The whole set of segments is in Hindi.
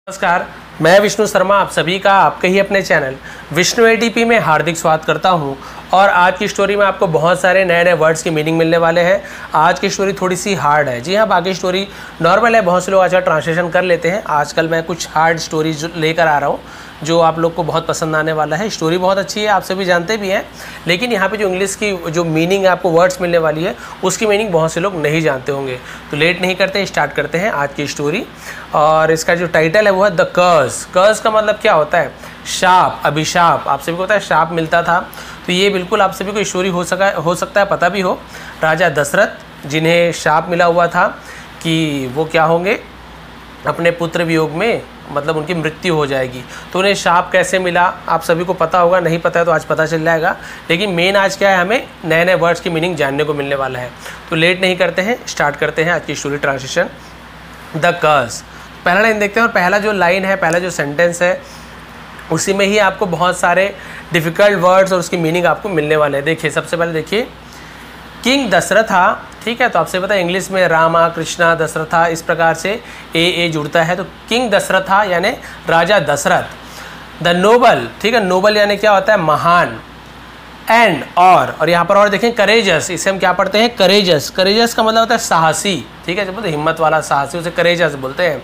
नमस्कार, मैं विष्णु शर्मा आप सभी का आपके ही अपने चैनल विष्णु एटीपी में हार्दिक स्वागत करता हूं। और आज की स्टोरी में आपको बहुत सारे नए नए वर्ड्स की मीनिंग मिलने वाले हैं। आज की स्टोरी थोड़ी सी हार्ड है। जी हाँ, बाकी स्टोरी नॉर्मल है, बहुत से लोग आजकल ट्रांसलेशन कर लेते हैं। आजकल मैं कुछ हार्ड स्टोरीज लेकर आ रहा हूँ जो आप लोग को बहुत पसंद आने वाला है। स्टोरी बहुत अच्छी है, आप सभी जानते भी हैं, लेकिन यहाँ पे जो इंग्लिश की जो मीनिंग है, आपको वर्ड्स मिलने वाली है, उसकी मीनिंग बहुत से लोग नहीं जानते होंगे। तो लेट नहीं करते, स्टार्ट करते हैं आज की स्टोरी। और इसका जो टाइटल है वो है द कर्स। कर्स का मतलब क्या होता है? शाप, अभिशाप। आप सभी को पता है शाप मिलता था, तो ये बिल्कुल आप सभी को स्टोरी हो सकता है पता भी हो। राजा दशरथ जिन्हें शाप मिला हुआ था कि वो क्या होंगे, अपने पुत्र वियोग में मतलब उनकी मृत्यु हो जाएगी। तो उन्हें शाप कैसे मिला आप सभी को पता होगा, नहीं पता है तो आज पता चल जाएगा। लेकिन मेन आज क्या है, हमें नए नए वर्ड्स की मीनिंग जानने को मिलने वाला है। तो लेट नहीं करते हैं, स्टार्ट करते हैं आज की स्टोरी ट्रांसलेशन। द कर्स, पहला लाइन देखते हैं। और पहला जो लाइन है, पहला जो सेंटेंस है, उसी में ही आपको बहुत सारे डिफ़िकल्ट वर्ड्स और उसकी मीनिंग आपको मिलने वाले हैं। देखिए, सबसे पहले देखिए, किंग दशरथा, ठीक है। तो आपसे पता है इंग्लिश में रामा, कृष्णा, दशरथा, इस प्रकार से ए जुड़ता है। तो किंग दशरथा यानी राजा दशरथ। द नोबल, ठीक है, नोबल यानी क्या होता है? महान। एंड और यहाँ पर और देखें करेजस, इसे हम क्या पढ़ते हैं? करेजस। करेजस का मतलब होता है साहसी, ठीक है, जब बोलते हिम्मत वाला, साहसी, उसे करेजस बोलते हैं।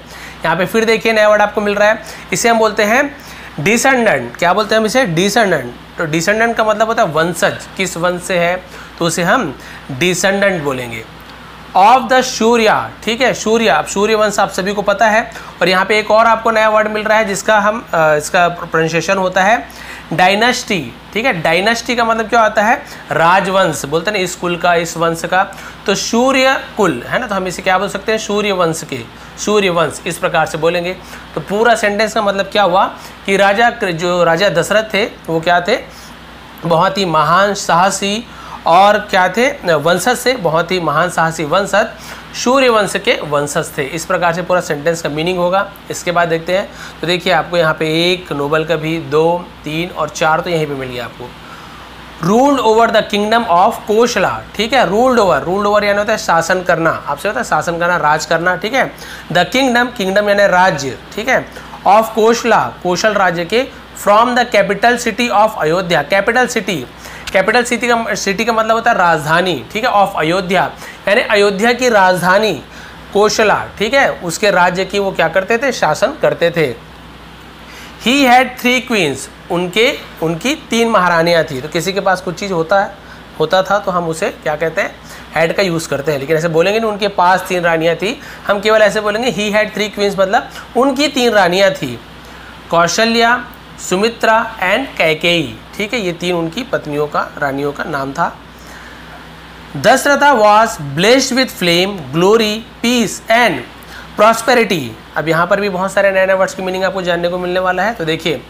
यहाँ पे फिर देखिए नया वर्ड आपको मिल रहा है, इसे हम बोलते हैं डिसेंडेंट। क्या बोलते हैं हम इसे? डिसेंडेंट। तो डिसेंडेंट का मतलब होता है वंशज, किस वंश से है, तो उसे हम डिसेंडेंट बोलेंगे। ऑफ द सूर्य, ठीक है, सूर्य। अब सूर्य वंश आप सभी को पता है। और यहाँ पे एक और आपको नया वर्ड मिल रहा है जिसका हम इसका प्रोनाउंसिएशन होता है डायनेस्टी, ठीक है। डायनेस्टी का मतलब क्या होता है? राजवंश, बोलते हैं ना, इस कुल का, इस वंश का। तो सूर्य कुल है ना, तो हम इसे क्या बोल सकते हैं? सूर्य वंश के, सूर्य वंश, इस प्रकार से बोलेंगे। तो पूरा सेंटेंस का मतलब क्या हुआ कि जो राजा दशरथ थे वो क्या थे? बहुत ही महान, साहसी और क्या थे? वंशज से, बहुत ही महान साहसी वंशज, सूर्य वंश के वंशज थे। इस प्रकार से पूरा सेंटेंस का मीनिंग होगा। इसके बाद देखते हैं। तो देखिए, आपको यहाँ पे एक नोबल का भी 2, 3 और 4 तो यहीं पे मिल गया आपको। Ruled over the kingdom of Kosala, ठीक है। रूल्ड ओवर यानी होता है शासन करना, आपसे होता है शासन करना, राज करना, ठीक है। द किंगडम यानी राज्य, ठीक है, ऑफ कोशला, कौशल राज्य के, from the capital city of Ayodhya. Capital city का मतलब होता है राजधानी, ठीक है, ऑफ अयोध्या यानी अयोध्या की राजधानी कौशला, ठीक है, उसके राज्य की वो क्या करते थे? शासन करते थे। ही हैड 3 क्वींस, उनकी 3 महारानियाँ थी। तो किसी के पास कुछ चीज़ होता था तो हम उसे क्या कहते हैं? हैड का यूज़ करते हैं। लेकिन ऐसे बोलेंगे नहीं उनके पास 3 रानियाँ थी, हम केवल ऐसे बोलेंगे ही हैड 3 क्वींस, मतलब उनकी 3 रानियाँ थी। कौशल्या, सुमित्रा एंड कैकेयी, ठीक है, ये 3 उनकी पत्नियों का, रानियों का नाम था। Dasharatha was blessed with fame, glory, peace and prosperity. अब यहाँ पर भी बहुत सारे नए नए वर्ड्स की मीनिंग आपको जानने को मिलने वाला है। तो देखिए,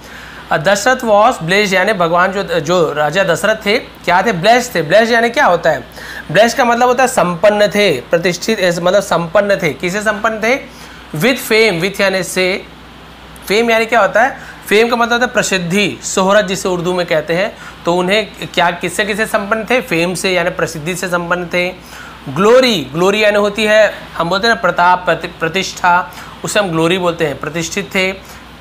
दशरथ वॉज ब्लेस्ड यानी भगवान जो राजा दशरथ थे क्या थे? ब्लेस्ड थे। ब्लेस्ड यानी क्या होता है? ब्लेस्ड का मतलब होता है संपन्न थे, प्रतिष्ठित, मतलब संपन्न थे। किसे संपन्न थे? विथ फेम, विथ यानी से, फेम यानी क्या होता है? फेम का मतलब होता है प्रसिद्धि, शोहरत जिसे उर्दू में कहते हैं। तो उन्हें क्या, किससे संपन्न थे? फेम से यानी प्रसिद्धि से संपन्न थे। ग्लोरी यानी होती है, हम बोलते हैं ना, प्रताप, प्रतिष्ठा, उसे हम ग्लोरी बोलते हैं, प्रतिष्ठित थे।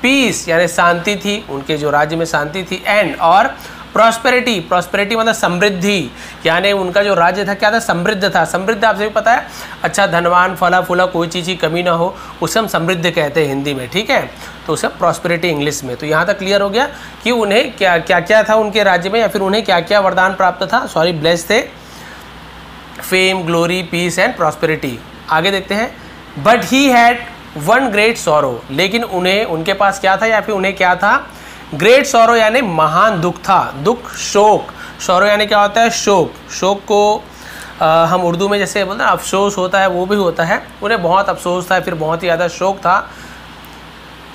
पीस यानी शांति थी, उनके जो राज्य में शांति थी। एंड और प्रॉस्पेरिटी मतलब समृद्धि, यानी उनका जो राज्य था क्या था? समृद्ध था। समृद्ध आप सभी पता है, अच्छा, धनवान, फला फूला, कोई चीज़ की कमी ना हो, उसे हम समृद्ध कहते हैं हिंदी में, ठीक है। तो उसे प्रॉस्पेरिटी इंग्लिश में। तो यहाँ तक क्लियर हो गया कि उन्हें क्या था उनके राज्य में, या फिर उन्हें क्या क्या वरदान प्राप्त था। ब्लेस्ड थे, fame, glory, peace and prosperity. आगे देखते हैं। But he had 1 great sorrow, लेकिन उनके पास क्या था, या फिर उन्हें क्या था? ग्रेट सॉरो यानी महान दुख था। दुख, शोक। सॉरो यानी क्या होता है? शोक। शोक को हम उर्दू में जैसे बोलते हैं अफसोस होता है, वो भी होता है। उन्हें बहुत अफसोस था, फिर बहुत ही ज़्यादा शोक था।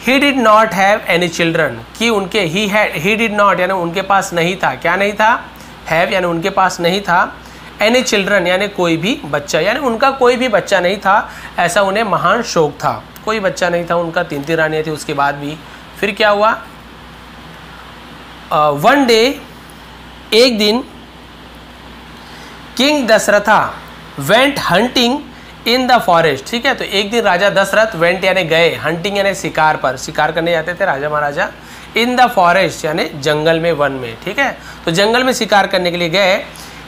He did not have any children, कि उनके ही डिड नॉट यानी उनके पास नहीं था। क्या नहीं था? हैव यानी उनके पास नहीं था। एनी चिल्ड्रन यानी कोई भी बच्चा, यानी उनका कोई भी बच्चा नहीं था। ऐसा उन्हें महान शोक था, कोई बच्चा नहीं था उनका। 3 रानियाँ थी उसके बाद भी। फिर क्या हुआ? वन डे, एक दिन, king Dasharatha went hunting in the forest, ठीक है। तो एक दिन राजा दशरथ वेंट यानी गए, हंटिंग यानी शिकार पर, शिकार करने जाते थे राजा महाराजा, इन द फॉरेस्ट यानी जंगल में, वन में, ठीक है। तो जंगल में शिकार करने के लिए गए।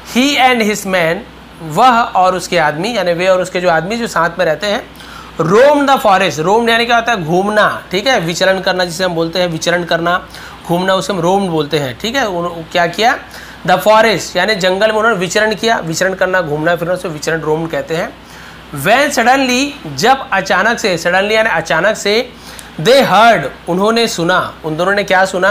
ही एंड हिज मैन, वह और उसके आदमी यानी वे और उसके जो आदमी जो साथ में रहते हैं, रोम द फॉरेस्ट, रोम यानी क्या होता है घूमना, ठीक है, विचरण करना जिसे हम बोलते हैं, विचरण करना, घूमना उसे हम रोम बोलते हैं, ठीक है। क्या किया, द फॉरेस्ट यानी जंगल में उन्होंने विचरण किया, विचरण करना घूमना फिरना उसे विचरण रोम कहते हैं। वैन सडनली, जब अचानक से, सडनली यानी अचानक से, दे हर्ड उन्होंने सुना, उन दोनों ने क्या सुना,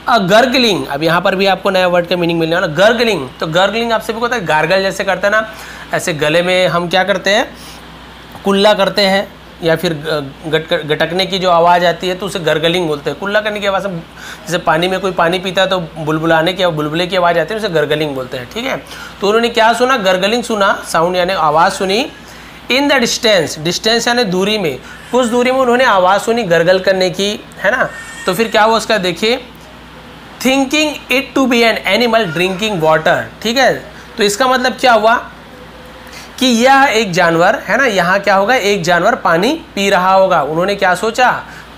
अ गर्गलिंग। अब यहाँ पर भी आपको नया वर्ड का मीनिंग मिलने वाला, गर्गलिंग। तो गर्गलिंग आपसे भी पता है, गार्गल जैसे करते हैं ना, ऐसे गले में हम क्या करते हैं, कुल्ला करते हैं, या फिर गटकने की जो आवाज़ आती है तो उसे गर्गलिंग बोलते हैं। कुल्ला करने की आवाज़, जैसे पानी में कोई पानी पीता है तो बुलबुलाने की, बुलबुले की आवाज़ आती है, उसे गर्गलिंग बोलते हैं, ठीक है। तो उन्होंने क्या सुना, गर्गलिंग सुना, साउंड यानी आवाज़ सुनी। इन द डिस्टेंस, डिस्टेंस यानी दूरी में, कुछ दूरी में उन्होंने आवाज़ सुनी गर्गल करने की, है ना। तो फिर क्या हुआ उसका देखिए, thinking it to be an animal drinking water, ठीक है। तो इसका मतलब क्या हुआ कि यह एक जानवर है ना, यहाँ क्या होगा, एक जानवर पानी पी रहा होगा। उन्होंने क्या सोचा,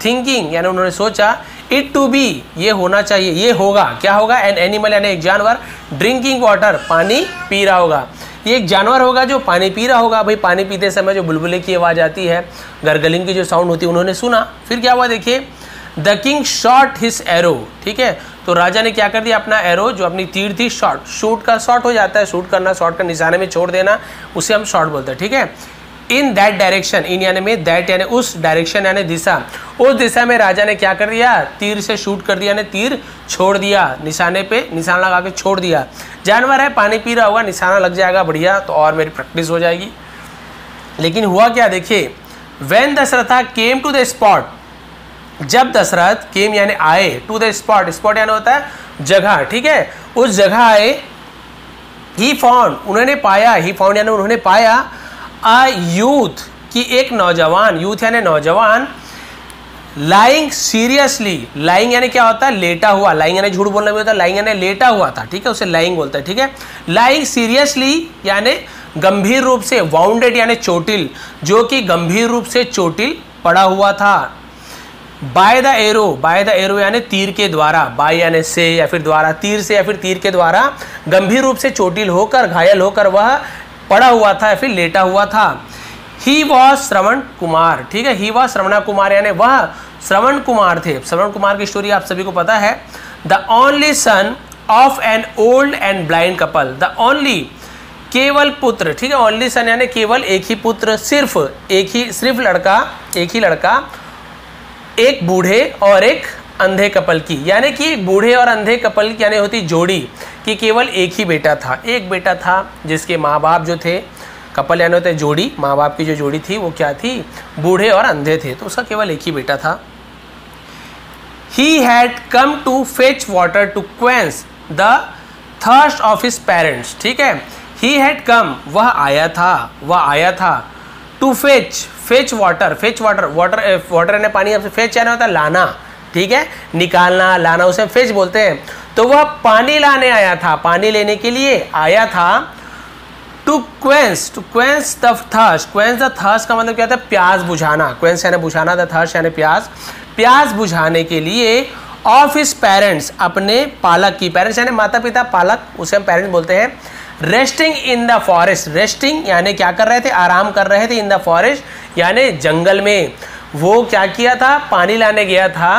थिंकिंग यानी उन्होंने सोचा, इट टू बी ये होना चाहिए, ये होगा, क्या होगा, एन एनिमल यानी एक जानवर, ड्रिंकिंग वाटर पानी पी रहा होगा। ये एक जानवर होगा जो पानी पी रहा होगा। भाई पानी पीते समय जो बुलबुले की आवाज़ आती है, गर्गलिंग की जो साउंड होती है, उन्होंने सुना। फिर क्या हुआ देखिए, the king shot his arrow, ठीक है। तो राजा ने क्या कर दिया, अपना एरो जो अपनी तीर थी, शॉट, शूट का शॉट हो जाता है, शूट करना, शॉट का निशाने में छोड़ देना, उसे हम शॉट बोलते हैं, ठीक है। इन दैट डायरेक्शन, इन यानी में, दैट यानी उस, डायरेक्शन यानी दिशा, उस दिशा में राजा ने क्या कर दिया, तीर से शूट कर दिया, यानी तीर छोड़ दिया, निशाने पे निशाना लगा के छोड़ दिया। जानवर है, पानी पी रहा होगा, निशाना लग जाएगा, बढ़िया, तो और मेरी प्रैक्टिस हो जाएगी। लेकिन हुआ क्या देखिए, when Dasharath came to the spot, जब दशरथ केम यानी आए, टू द स्पॉट, स्पॉट यानी होता है जगह, ठीक है, उस जगह आए। ही फाउंड उन्होंने पाया, ही फाउंड यानी उन्होंने पाया, अ यूथ की एक नौजवान, यूथ यानी नौजवान, लाइंग सीरियसली, लाइंग यानी क्या होता है, लेटा हुआ, लाइंग यानी झूठ बोलना भी होता है, लाइंग यानी लेटा हुआ था, ठीक है, उसे लाइंग बोलता है, ठीक है। लाइंग सीरियसली यानी गंभीर रूप से, वाउंडेड यानी चोटिल, जो कि गंभीर रूप से चोटिल पड़ा हुआ था। By the arrow, by the arrow यानी तीर के द्वारा, बाय यानी से या फिर द्वारा, तीर से या फिर तीर के द्वारा गंभीर रूप से चोटिल होकर, घायल होकर वह पड़ा हुआ था या फिर लेटा हुआ था। ही वॉज श्रवण कुमार, ठीक है, ही वॉज श्रवण कुमार यानी वह श्रवण कुमार थे। श्रवण कुमार की स्टोरी आप सभी को पता है। The only son of an old and blind couple, the only केवल पुत्र, ठीक है, ओनली सन यानी केवल एक ही पुत्र, सिर्फ एक ही, सिर्फ लड़का, एक ही लड़का, एक बूढ़े और एक अंधे कपल की, यानी कि बूढ़े और अंधे कपल की यानी होती जोड़ी कि केवल एक ही बेटा था, एक बेटा था जिसके माँ बाप जो थे, कपल यानी होते जोड़ी, माँ बाप की जो जोड़ी थी वो क्या थी, बूढ़े और अंधे थे, तो उसका केवल एक ही बेटा था। He had come to fetch water to quench the thirst of his parents, ठीक है। He had come वह आया था, वह आया था, to fetch, fetch water, fetch water, water, water यानी पानी, आपसे fetch यानी होता है लाना, ठीक है, निकालना, लाना, उसे fetch बोलते हैं। तो वह पानी लाने आया था, पानी लेने के लिए आया था। to quench the thirst, quench the thirst का मतलब क्या होता है, प्यास बुझाना, quench यानी बुझाना, the thirst यानी प्यास, प्यास बुझाने के लिए ऑफ हिज पेरेंट्स, अपने पालक की, पेरेंट्स यानी माता पिता, पालक उसे हम पेरेंट्स बोलते हैं। Resting in the forest, resting यानी क्या कर रहे थे, आराम कर रहे थे, इन द फॉरेस्ट यानी जंगल में। वो क्या किया था, पानी लाने गया था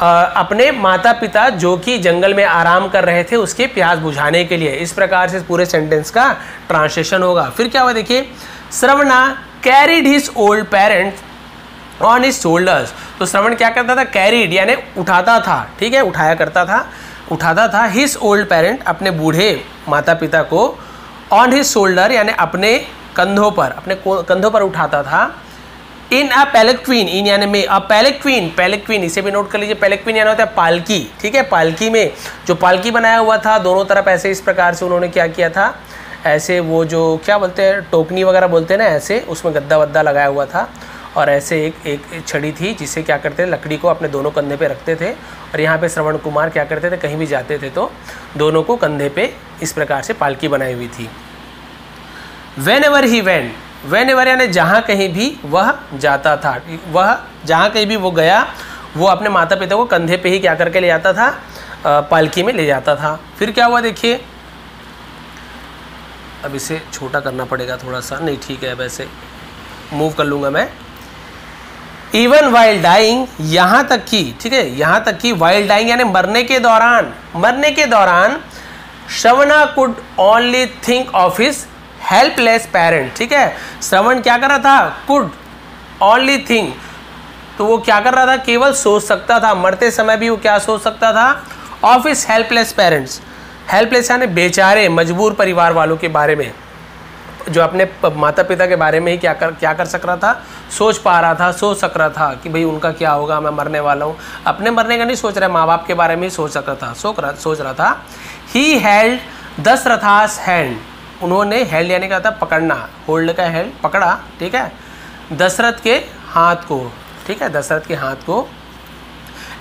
अपने माता पिता जो कि जंगल में आराम कर रहे थे उसके प्यास बुझाने के लिए। इस प्रकार से पूरे सेंटेंस का ट्रांसलेशन होगा। फिर क्या हुआ देखिए, Shravana carried his old parents on his shoulders, तो श्रवण क्या करता था, कैरिड यानी उठाता था, ठीक है, उठाया करता था, उठाता था, हिज ओल्ड पेरेंट अपने बूढ़े माता पिता को, ऑन हिज शोल्डर यानी अपने कंधों पर, अपने कंधों पर उठाता था। इन अ पैलेक्विन, इन यानी में, अ पैलेक्विन, पैलेक्विन इसे भी नोट कर लीजिए, पैलेक्विन यानी होता है पालकी, ठीक है, पालकी में जो पालकी बनाया हुआ था दोनों तरफ ऐसे, इस प्रकार से उन्होंने क्या किया था, ऐसे वो जो क्या बोलते हैं, टोकनी वगैरह बोलते हैं ना, ऐसे उसमें गद्दा वद्दा लगाया हुआ था और ऐसे एक छड़ी थी जिससे क्या करते थे, लकड़ी को अपने दोनों कंधे पे रखते थे और यहाँ पे श्रवण कुमार क्या करते थे, कहीं भी जाते थे तो दोनों को कंधे पे इस प्रकार से पालकी बनाई हुई थी। When ever he went, whenever यानी जहाँ कहीं भी वह जाता था, वह जहाँ कहीं भी वो गया वो अपने माता पिता को कंधे पे ही क्या करके ले जाता था, पालकी में ले जाता था। फिर क्या हुआ देखिए, अब इसे छोटा करना पड़ेगा थोड़ा सा, नहीं ठीक है वैसे मूव कर लूँगा मैं। इवन वाइल डाइंग, यहाँ तक कि, ठीक है, यहाँ तक कि वाइल डाइंग यानी मरने के दौरान Shravana could only think of his helpless parent. ठीक है, श्रवण क्या कर रहा था, कुड ओनली थिंक, तो वो क्या कर रहा था, केवल सोच सकता था, मरते समय भी वो क्या सोच सकता था, of his helpless parents. Helpless यानी बेचारे मजबूर परिवार वालों के बारे में, जो अपने माता पिता के बारे में ही क्या कर सक रहा था, सोच सक रहा था कि भाई उनका क्या होगा, मैं मरने वाला हूँ। अपने मरने का नहीं सोच रहा, माँ बाप के बारे में ही सोच रहा था। ही हेल्ड दशरथास हैंड, उन्होंने हेल्ड यानी क्या था, पकड़ना, होल्ड का हेल्ड, पकड़ा, ठीक है, दशरथ के हाथ को, ठीक है, दशरथ के हाथ को।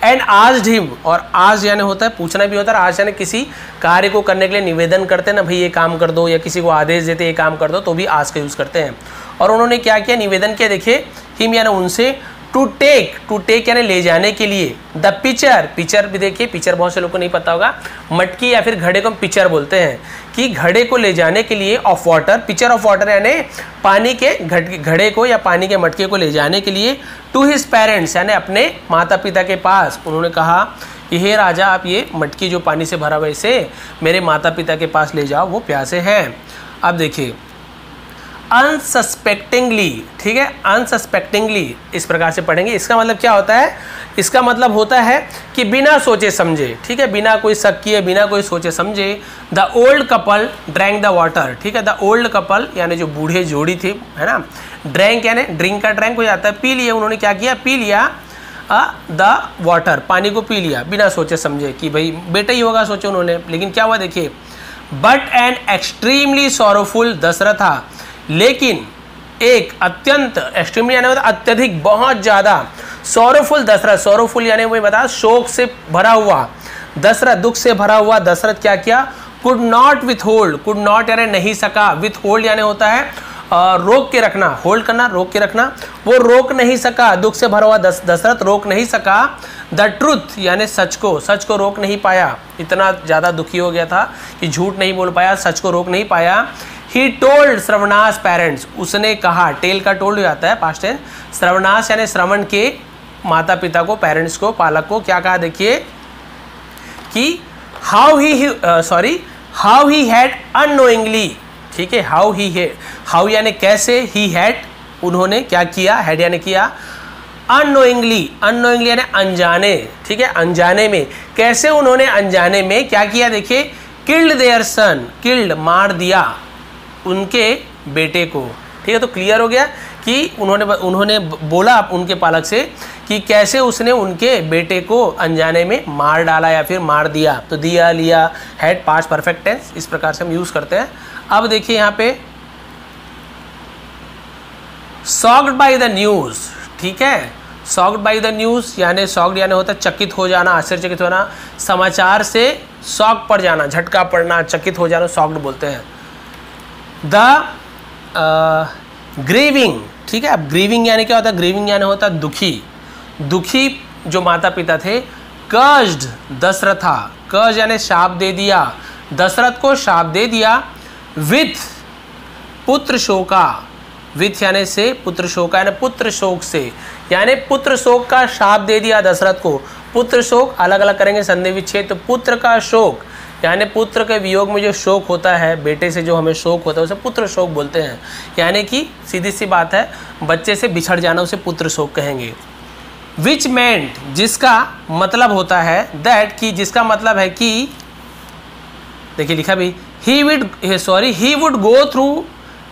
एंड आस्क्ड हिम, और आज यानी होता है पूछना भी होता है, आज यानी किसी कार्य को करने के लिए निवेदन करते हैं ना, भाई ये काम कर दो, या किसी को आदेश देते ये काम कर दो, तो भी आज का यूज़ करते हैं। और उन्होंने क्या किया, निवेदन किया, देखिए, हिम यानी उनसे, टू टेक यानी ले जाने के लिए, द पिचर भी देखिए, पिचर बहुत से लोगों को नहीं पता होगा, मटकी या फिर घड़े को हम पिचर बोलते हैं, कि घड़े को ले जाने के लिए, of water, pitcher of water यानी पानी के घड़े को या पानी के मटके को ले जाने के लिए, टू हिज पेरेंट्स यानी अपने माता पिता के पास। उन्होंने कहा कि हे राजा, आप ये मटकी जो पानी से भरा हुआ इसे मेरे माता पिता के पास ले जाओ, वो प्यासे हैं। अब देखिए, अनसस्पेक्टिंगली, ठीक है, अनसस्पेक्टिंगली इस प्रकार से पढ़ेंगे। इसका मतलब क्या होता है, इसका मतलब होता है कि बिना सोचे समझे, ठीक है, बिना कोई शक किए, बिना कोई सोचे समझे, the old couple drank the water, ठीक है, द ओल्ड कपल यानी जो बूढ़े जोड़ी थी, है ना, ड्रैंक यानी ड्रिंक का ड्रैंक हो जाता है, पी लिया, उन्होंने क्या किया, पी लिया द वाटर, पानी को पी लिया बिना सोचे समझे, कि भाई बेटा ही होगा सोचे उन्होंने। लेकिन क्या हुआ देखिए, but an extremely sorrowful Dasharatha, लेकिन एक अत्यंत, एक्सट्रीमली यानी अत्यधिक, बहुत ज़्यादा, सॉरोफुल दशरथ, सॉरोफुल यानी वही बता, शोक से भरा हुआ दशरथ, दुख से भरा हुआ दशरथ क्या किया, could not with hold, could not यानी नहीं सका, विथ होल्ड यानी होता है रोक के रखना, होल्ड करना, रोक के रखना, वो रोक नहीं सका, दुख से भरा हुआ दशरथ रोक नहीं सका, द ट्रुथ यानी सच को रोक नहीं पाया, इतना ज़्यादा दुखी हो गया था कि झूठ नहीं बोल पाया, सच को रोक नहीं पाया। ही टोल्ड श्रवणास पेरेंट्स, उसने कहा, टेल का टोल्ड हो जाता है पास्ट टेंस, श्रवणास यानी श्रवण के माता पिता को, पेरेंट्स को, पालक को क्या कहा देखिए, कि हाउ ही हैड अननोइंगली, ठीक है, हाउ यानी कैसे, ही हैड उन्होंने क्या किया, हैड यानी किया, अननोइंगली यानी अनजाने, ठीक है, अनजाने में, कैसे उन्होंने अनजाने में क्या किया देखिए, किल्ड देयर सन, किल्ड मार दिया उनके बेटे को, ठीक है। तो क्लियर हो गया कि उन्होंने बोला उनके पालक से कि कैसे उसने उनके बेटे को अनजाने में मार डाला या फिर मार दिया। तो दिया, लिया, हैड, पास्ट परफेक्ट टेंस, इस प्रकार से हम यूज करते हैं। अब देखिए यहाँ पे शॉक्ड बाय द न्यूज, ठीक है, शॉक्ड बाय द न्यूज यानी शॉक्ड यानी होता है चकित हो जाना, आश्चर्यचकित होना, समाचार से शॉक पड़ जाना, झटका पड़ना, चकित हो जाना, शॉक्ड बोलते हैं। द ग्रीविंग, ठीक है, अब ग्रीविंग यानी क्या होता है, ग्रीविंग यानी होता है दुखी जो माता पिता थे। कर्ज्ड दशरथा, कर्ज यानी शाप दे दिया, दशरथ को शाप दे दिया। विथ पुत्र शोका, विथ यानी से, पुत्र शोका यानी पुत्र शोक से, यानी पुत्र शोक का शाप दे दिया दशरथ को। पुत्र शोक अलग अलग करेंगे संधि विच्छेद, तो पुत्र का शोक यानी पुत्र के वियोग में जो शोक होता है, बेटे से जो हमें शोक होता है उसे पुत्र शोक बोलते हैं। यानी कि सीधी सी बात है, बच्चे से बिछड़ जाना उसे पुत्र शोक कहेंगे। विच मेंट, जिसका मतलब होता है, दैट की जिसका मतलब है कि, देखिए लिखा भी, ही would go through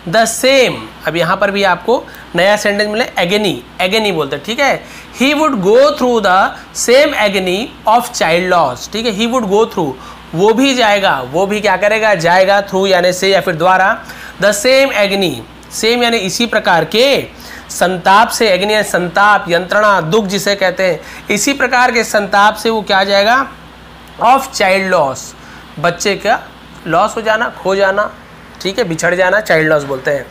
the same. अब यहाँ पर भी आपको नया सेंटेंस मिले, एगेनी बोलते हैं, ठीक है। He would go through the same agony of child loss, ठीक है। ही वुड गो थ्रू, वो भी जाएगा, वो भी क्या करेगा, जाएगा, थ्रू यानी से या फिर द्वारा, द सेम एगनी, सेम यानी इसी प्रकार के संताप से, एगनी यानी संताप, यंत्रणा, दुख जिसे कहते हैं, इसी प्रकार के संताप से वो क्या जाएगा, ऑफ चाइल्ड लॉस, बच्चे का लॉस हो जाना, खो जाना, ठीक है, बिछड़ जाना, चाइल्ड लॉस बोलते हैं।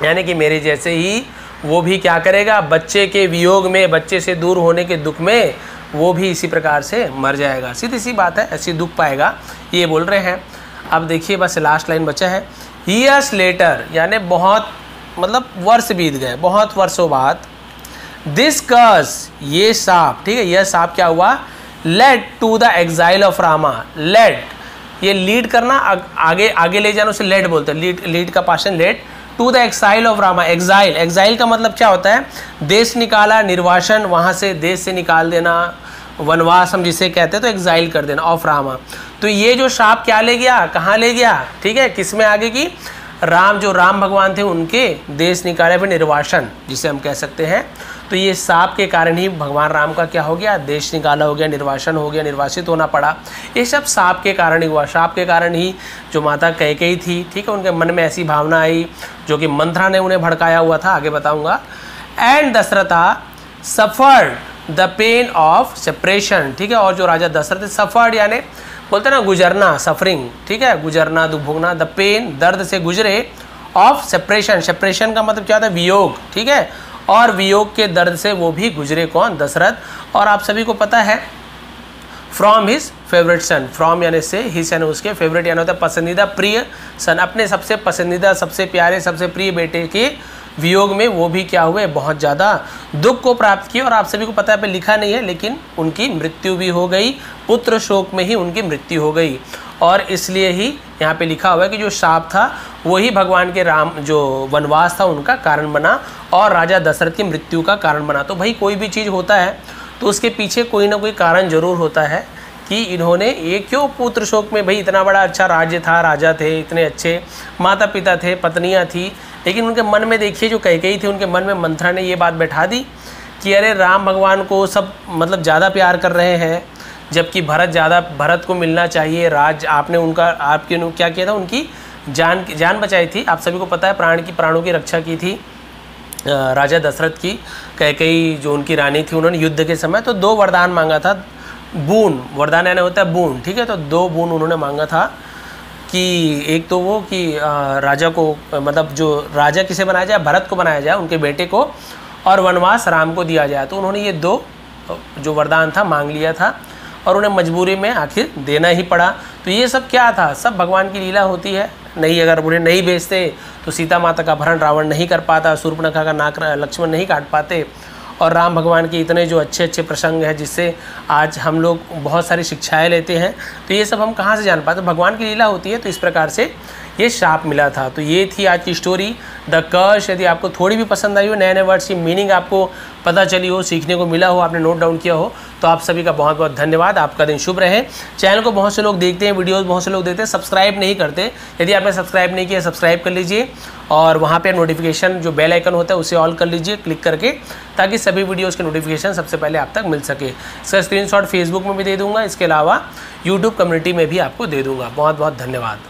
यानी कि मेरे जैसे ही वो भी क्या करेगा, बच्चे के वियोग में, बच्चे से दूर होने के दुख में वो भी इसी प्रकार से मर जाएगा। सीधी सी बात है, ऐसी दुख पाएगा, ये बोल रहे हैं। अब देखिए बस लास्ट लाइन बचा है, ईयर्स लेटर, यानी बहुत मतलब वर्ष बीत गए, बहुत वर्षों बाद, दिस कर्स, ये साप, ठीक है, यह साप क्या हुआ, led to the exile of Rama. Led, ये लीड करना, आगे आगे ले जाना, उसे लेड बोलते हैं, लीड का पाशन led, to the exile of Rama. Exile, exile का मतलब क्या होता है, देश निकाला, निर्वासन, वहाँ से देश से निकाल देना, वनवास हम जिसे कहते हैं, तो एग्जाइल कर देना, ऑफ रामा। तो ये जो शाप क्या ले गया, कहाँ ले गया, ठीक है, किस में आगे की, राम, जो राम भगवान थे उनके देश निकाले, फिर निर्वासन जिसे हम कह सकते हैं। तो ये साप के कारण ही भगवान राम का क्या हो गया, देश निकाला हो गया, निर्वासन हो गया, निर्वासित होना पड़ा। ये सब साप के कारण ही हुआ। साप के कारण ही जो माता कैकेयी थी, ठीक है, उनके मन में ऐसी भावना आई जो कि मंथरा ने उन्हें भड़काया हुआ था, आगे बताऊंगा। And Dasharatha suffered the pain of separation, ठीक है, और जो राजा दशरथ सफर्ड यानी बोलते हैं ना गुजरना, सफरिंग, ठीक है, गुजरना, दुख भोगना, द पेन, दर्द से गुजरे, ऑफ सेपरेशन, सेपरेशन का मतलब क्या होता है, वियोग, ठीक है, और वियोग के दर्द से वो भी गुजरे, कौन, दशरथ। और आप सभी को पता है, from his favourite son, from यानी से, हिज यानी उसके, फेवरेट यानी होता है पसंदीदा, प्रिय, सन अपने सबसे पसंदीदा, सबसे प्यारे, सबसे प्रिय बेटे के वियोग में वो भी क्या हुए, बहुत ज़्यादा दुख को प्राप्त किए। और आप सभी को पता है, पे लिखा नहीं है, लेकिन उनकी मृत्यु भी हो गई, पुत्र शोक में ही उनकी मृत्यु हो गई। और इसलिए ही यहाँ पे लिखा हुआ है कि जो शाप था वही भगवान के राम जो वनवास था उनका कारण बना और राजा दशरथ की मृत्यु का कारण बना। तो भाई कोई भी चीज़ होता है तो उसके पीछे कोई ना कोई कारण जरूर होता है कि इन्होंने ये क्यों पुत्र शोक में, भाई इतना बड़ा अच्छा राज्य था, राजा थे, इतने अच्छे माता पिता थे, पत्नियाँ थी, लेकिन उनके मन में देखिए जो कैकेयी थी, उनके मन में मंथरा ने ये बात बैठा दी कि अरे राम भगवान को सब मतलब ज़्यादा प्यार कर रहे हैं, जबकि भरत को मिलना चाहिए राज, आपने उनका, आपके क्या किया था, उनकी जान बचाई थी। आप सभी को पता है, प्राणों की रक्षा की थी राजा दशरथ की। कैकेयी जो उनकी रानी थी, उन्होंने युद्ध के समय तो 2 वरदान मांगा था, बून, वरदान यानी होता है बून, ठीक है, तो 2 बून उन्होंने मांगा था कि एक तो वो कि राजा को, मतलब जो राजा किसे बनाया जाए, भरत को बनाया जाए, उनके बेटे को, और वनवास राम को दिया जाए। तो उन्होंने ये 2 जो वरदान था मांग लिया था और उन्हें मजबूरी में आखिर देना ही पड़ा। तो ये सब क्या था, सब भगवान की लीला होती है। नहीं, अगर उन्हें नहीं बेचते तो सीता माता का अपहरण रावण नहीं कर पाता, शूर्पणखा का नाक लक्ष्मण नहीं काट पाते, और राम भगवान के इतने जो अच्छे अच्छे प्रसंग हैं जिससे आज हम लोग बहुत सारी शिक्षाएं लेते हैं, तो ये सब हम कहाँ से जान पाते, भगवान की लीला होती है। तो इस प्रकार से ये शाप मिला था। तो ये थी आज की स्टोरी द कर्स। यदि आपको थोड़ी भी पसंद आई हो, नए नए वर्ड्स की मीनिंग आपको पता चली हो, सीखने को मिला हो, आपने नोट डाउन किया हो, तो आप सभी का बहुत बहुत धन्यवाद। आपका दिन शुभ रहे। चैनल को बहुत से लोग देखते हैं, वीडियोस बहुत से लोग देखते हैं, सब्सक्राइब नहीं करते। यदि आपने सब्सक्राइब नहीं किया, सब्सक्राइब कर लीजिए और वहाँ पे नोटिफिकेशन जो बेल आइकन होता है उसे ऑल कर लीजिए क्लिक करके, ताकि सभी वीडियोज़ के नोटिफिकेशन सबसे पहले आप तक मिल सके। इसका स्क्रीनशॉट फेसबुक में भी दे दूँगा, इसके अलावा यूट्यूब कम्युनिटी में भी आपको दे दूँगा। बहुत बहुत धन्यवाद।